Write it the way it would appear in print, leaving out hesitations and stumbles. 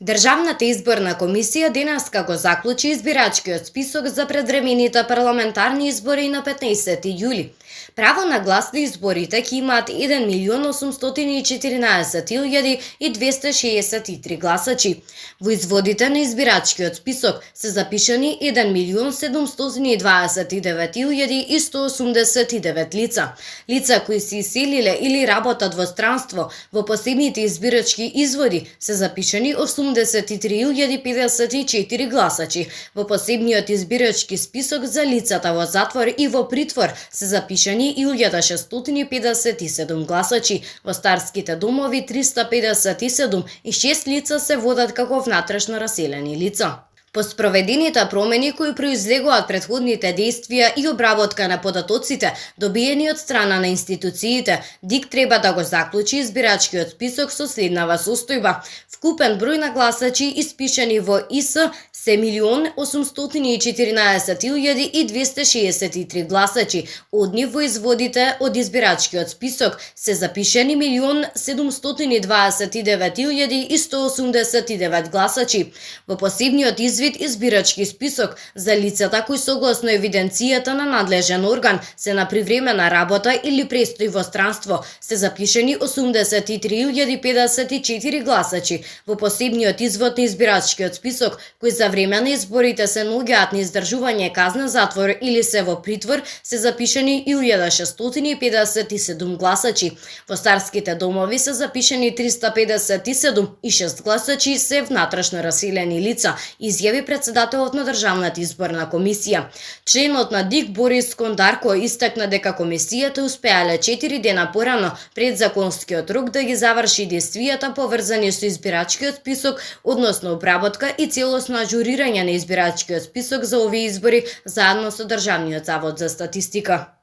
Државната изборна комисија денеска го заклучи избирачкиот список за предвремените парламентарни избори на 15 јули. Право на глас на изборите ќе имаат 1.814.263 гласачи. Во изводите на избирачкиот список се запишани 1.729.189 лица. Лица кои се иселиле или работат во странство во посебните избирачки изводи се запишани 83.054 гласачи. Во посебниот избирачки список за лицата во затвор и во притвор се запишани 1.657 гласачи. Во старските домови 357 и 6 лица се водат како внатрешно раселени лица. По спроведените промени кои произлегуваат предходните действија и обработка на податоците добиени од страна на институциите, ДИК треба да го заклучи избирачкиот список со следнава состојба. Вкупен број на гласачи испишани во ИС се 1.814.263 гласачи. Од нив во изводите од избирачкиот список се запишани 1.079.189 гласачи. Во посебниот извид избирачки список за лицата кои согласно евиденцијата на надлежен орган се на привремена работа или престој во странство се запишани 83.054 гласачи. Во посебниот извод на избирачкиот список кои за време на изборите се наоѓаат на издржување казна затвор или се во притвор се запишани 1.657 гласачи. Во старските домови се запишани 357 и 6 гласачи се внатрешно раселени лица, изјави председателот на Државната изборна комисија. Членот на ДИК Борис Кондарко истакна дека комисијата успеале 4 дена порано пред законскиот рок да ги заврши действијата поврзани со избирачкиот список, односно обработка и целосно ажурирање на избирачкиот список за овие избори заедно со Државниот завод за статистика.